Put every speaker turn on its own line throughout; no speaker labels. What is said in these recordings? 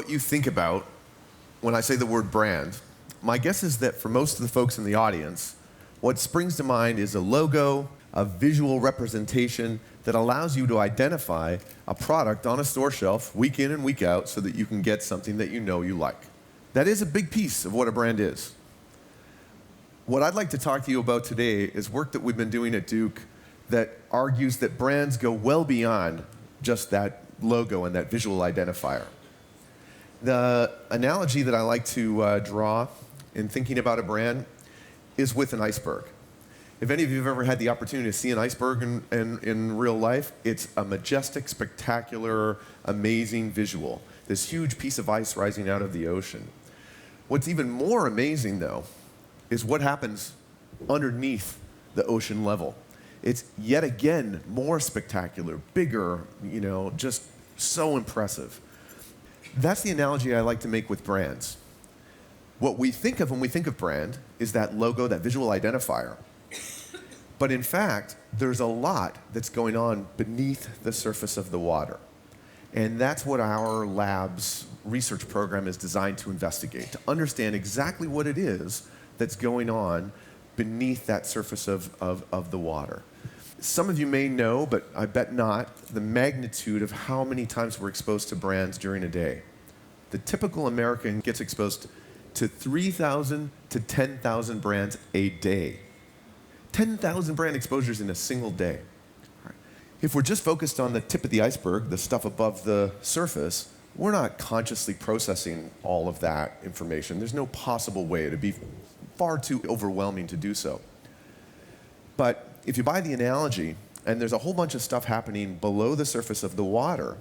what you think about when I say the word brand, my guess is that for most of the folks in the audience, what springs to mind is a logo, a visual representation that allows you to identify a product on a store shelf week in and week out so that you can get something that you know you like. That is a big piece of what a brand is. What I'd like to talk to you about today is work that we've been doing at Duke that argues that brands go well beyond just that logo and that visual identifier. The analogy that I like to draw in thinking about a brand is with an iceberg. If any of you have ever had the opportunity to see an iceberg in real life, it's a majestic, spectacular, amazing visual. This huge piece of ice rising out of the ocean. What's even more amazing, though, is what happens underneath the ocean level. It's yet again more spectacular, bigger, just so impressive. That's the analogy I like to make with brands. What we think of when we think of brand is that logo, that visual identifier. But in fact, there's a lot that's going on beneath the surface of the water. And that's what our lab's research program is designed to investigate, to understand exactly what it is that's going on beneath that surface of the water. Some of you may know, but I bet not, the magnitude of how many times we're exposed to brands during a day. The typical American gets exposed to 3,000 to 10,000 brands a day. 10,000 brand exposures in a single day. Right. If we're just focused on the tip of the iceberg, the stuff above the surface, we're not consciously processing all of that information. There's no possible way. It'd be far too overwhelming to do so. But if you buy the analogy, and there's a whole bunch of stuff happening below the surface of the water,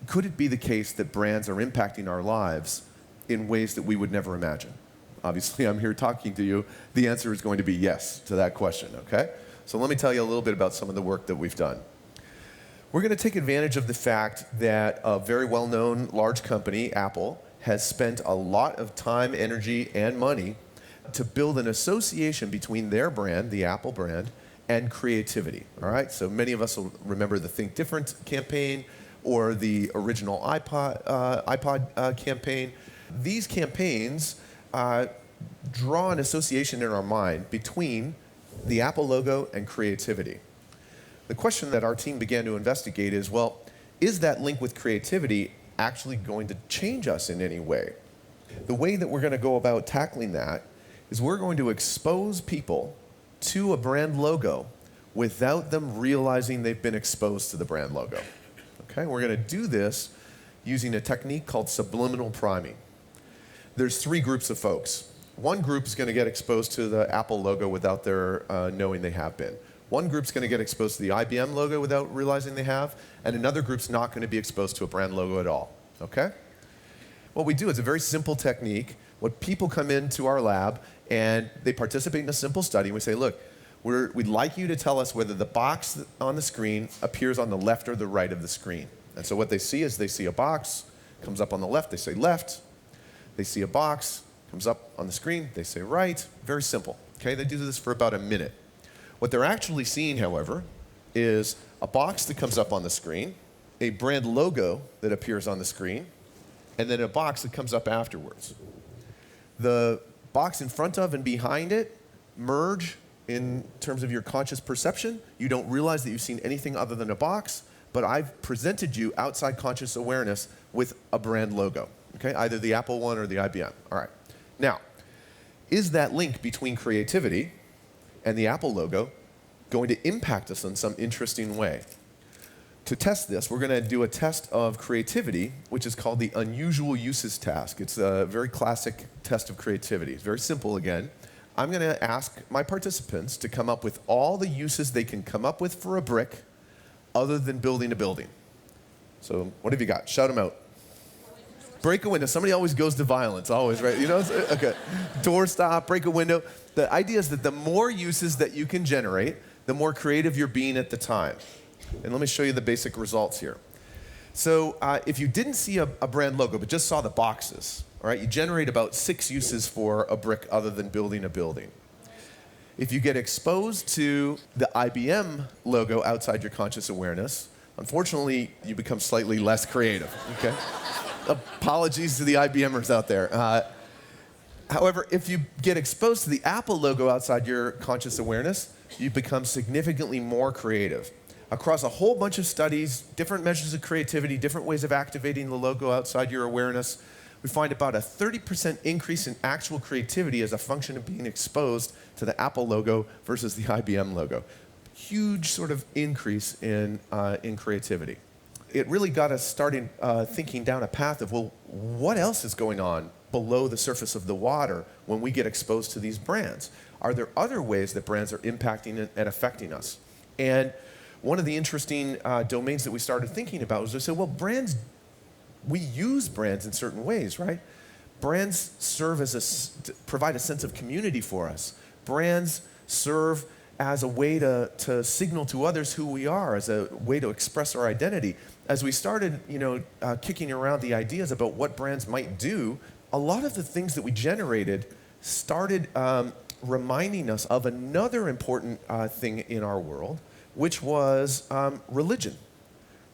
could it be the case that brands are impacting our lives in ways that we would never imagine? Obviously, I'm here talking to you. The answer is going to be yes to that question, okay? So let me tell you a little bit about some of the work that we've done. We're going to take advantage of the fact that a very well-known large company, Apple, has spent a lot of time, energy, and money to build an association between their brand, the Apple brand, and creativity, all right? So many of us will remember the Think Different campaign or the original iPod campaign. These campaigns draw an association in our mind between the Apple logo and creativity. The question that our team began to investigate is, well, is that link with creativity actually going to change us in any way? The way that we're going to go about tackling that is we're going to expose people to a brand logo without them realizing they've been exposed to the brand logo. Okay? We're going to do this using a technique called subliminal priming. There's three groups of folks. One group is going to get exposed to the Apple logo without their knowing they have been. One group's going to get exposed to the IBM logo without realizing they have, and another group's not going to be exposed to a brand logo at all. Okay? What we do is a very simple technique. What people come into our lab and they participate in a simple study, and we say, look, we'd like you to tell us whether the box on the screen appears on the left or the right of the screen. And so what they see is they see a box, comes up on the left, they say left. They see a box, comes up on the screen, they say right. Very simple. Okay, they do this for about a minute. What they're actually seeing, however, is a box that comes up on the screen, a brand logo that appears on the screen, and then a box that comes up afterwards. The box in front of and behind it merge in terms of your conscious perception. You don't realize that you've seen anything other than a box, but I've presented you outside conscious awareness with a brand logo. Okay, either the Apple one or the IBM. All right. Now, is that link between creativity and the Apple logo going to impact us in some interesting way? To test this, we're going to do a test of creativity, which is called the unusual uses task. It's a very classic test of creativity. It's very simple again. I'm going to ask my participants to come up with all the uses they can come up with for a brick other than building a building. So what have you got? Shout them out. Break a window. Somebody always goes to violence, always, right? Okay. Door stop, break a window. The idea is that the more uses that you can generate, the more creative you're being at the time. And let me show you the basic results here. So if you didn't see a brand logo, but just saw the boxes, all right, you generate about 6 uses for a brick other than building a building. If you get exposed to the IBM logo outside your conscious awareness, unfortunately, you become slightly less creative, okay? Apologies to the IBMers out there. However, if you get exposed to the Apple logo outside your conscious awareness, you become significantly more creative. Across a whole bunch of studies, different measures of creativity, different ways of activating the logo outside your awareness, we find about a 30% increase in actual creativity as a function of being exposed to the Apple logo versus the IBM logo. Huge sort of increase in creativity. It really got us starting thinking down a path of, well, what else is going on below the surface of the water when we get exposed to these brands? Are there other ways that brands are impacting and affecting us? And one of the interesting domains that we started thinking about was we said, well, brands, we use brands in certain ways, right? Brands serve provide a sense of community for us. Brands serve as a way to signal to others who we are, as a way to express our identity. As we started, kicking around the ideas about what brands might do, a lot of the things that we generated started reminding us of another important thing in our world, which was religion.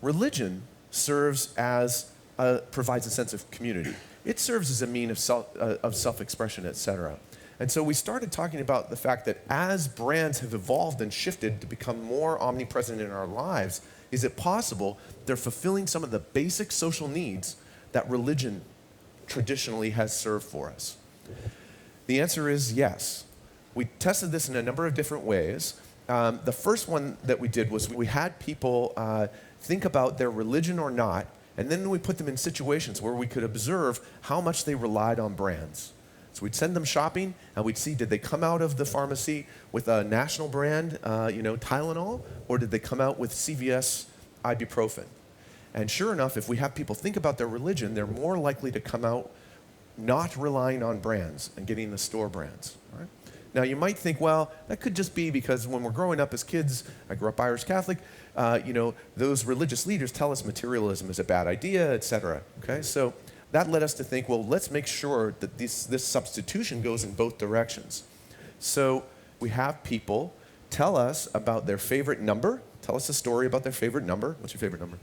Religion serves provides a sense of community. It serves as a means of self-expression, etc. And so we started talking about the fact that as brands have evolved and shifted to become more omnipresent in our lives, is it possible they're fulfilling some of the basic social needs that religion traditionally has served for us? The answer is yes. We tested this in a number of different ways. The first one that we did was we had people think about their religion or not, and then we put them in situations where we could observe how much they relied on brands. So we'd send them shopping, and we'd see, did they come out of the pharmacy with a national brand, Tylenol, or did they come out with CVS ibuprofen? And sure enough, if we have people think about their religion, they're more likely to come out not relying on brands and getting the store brands. Right? Now, you might think, well, that could just be because when we're growing up as kids, I grew up Irish Catholic, those religious leaders tell us materialism is a bad idea, et cetera. Okay? So that led us to think, well, let's make sure that this substitution goes in both directions. So we have people tell us about their favorite number. Tell us a story about their favorite number. What's your favorite number?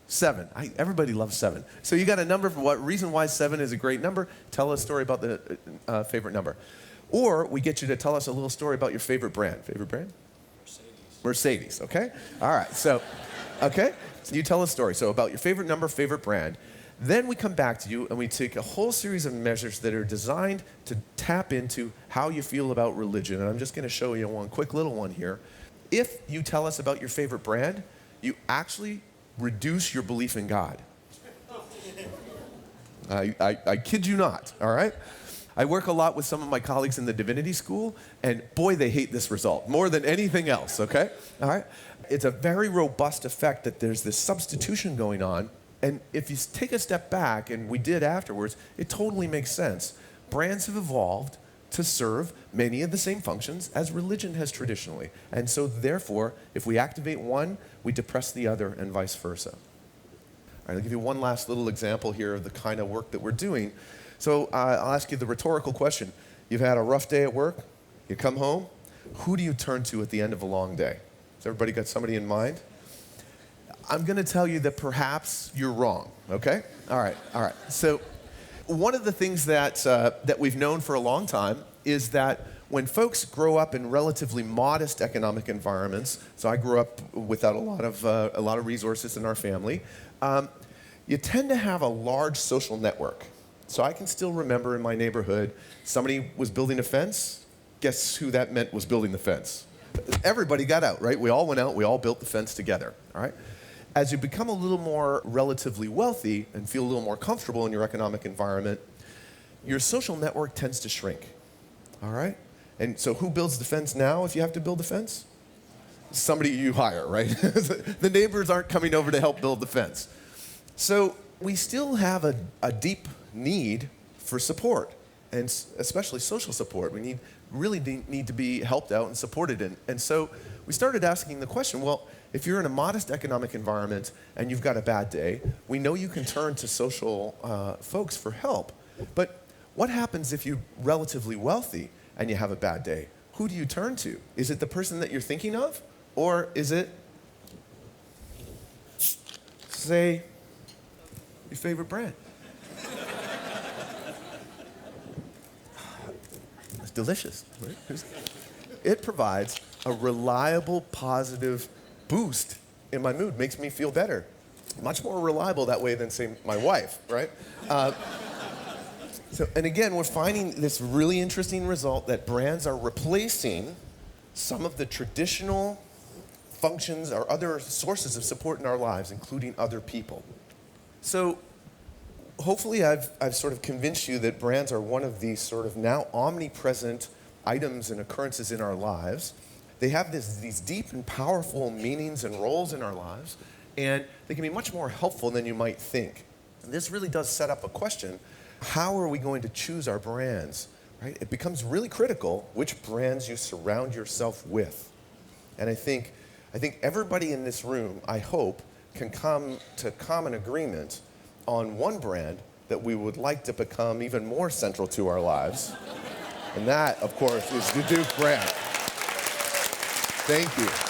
7. Everybody loves 7. So you got a number for what reason why 7 is a great number. Tell us a story about the favorite number. Or we get you to tell us a little story about your favorite brand. Favorite brand? Mercedes, okay? All right, so you tell a story. So about your favorite number, favorite brand. Then we come back to you and we take a whole series of measures that are designed to tap into how you feel about religion. And I'm just going to show you one quick little one here. If you tell us about your favorite brand, you actually reduce your belief in God. I kid you not, all right? I work a lot with some of my colleagues in the divinity school, and boy, they hate this result more than anything else, okay? All right? It's a very robust effect that there's this substitution going on, and if you take a step back, and we did afterwards, it totally makes sense. Brands have evolved to serve many of the same functions as religion has traditionally, and so therefore, if we activate one, we depress the other, and vice versa. All right, I'll give you one last little example here of the kind of work that we're doing. So I'll ask you the rhetorical question. You've had a rough day at work, you come home, who do you turn to at the end of a long day? Has everybody got somebody in mind? I'm going to tell you that perhaps you're wrong, okay? All right. So one of the things that we've known for a long time is that when folks grow up in relatively modest economic environments, so I grew up without a lot of resources in our family, you tend to have a large social network. So I can still remember in my neighborhood, somebody was building a fence. Guess who that meant was building the fence? Everybody got out, right? We all went out, we all built the fence together, all right? As you become a little more relatively wealthy and feel a little more comfortable in your economic environment, your social network tends to shrink, all right? And so who builds the fence now if you have to build the fence? Somebody you hire, right? The neighbors aren't coming over to help build the fence. So we still have a deep need for support, and especially social support. We really need to be helped out and supported in. And so we started asking the question, well, if you're in a modest economic environment and you've got a bad day, we know you can turn to social folks for help. But what happens if you're relatively wealthy and you have a bad day? Who do you turn to? Is it the person that you're thinking of? Or is it, say, your favorite brand? It's delicious, right? It provides a reliable, positive boost in my mood, makes me feel better. Much more reliable that way than, say, my wife, right? And again, we're finding this really interesting result that brands are replacing some of the traditional functions or other sources of support in our lives, including other people. So hopefully I've sort of convinced you that brands are one of these sort of now omnipresent items and occurrences in our lives. They have these deep and powerful meanings and roles in our lives, and they can be much more helpful than you might think. And this really does set up a question: how are we going to choose our brands? Right? It becomes really critical which brands you surround yourself with. And I think everybody in this room, I hope, can come to common agreement on one brand that we would like to become even more central to our lives. And that, of course, is the Duke brand. Thank you.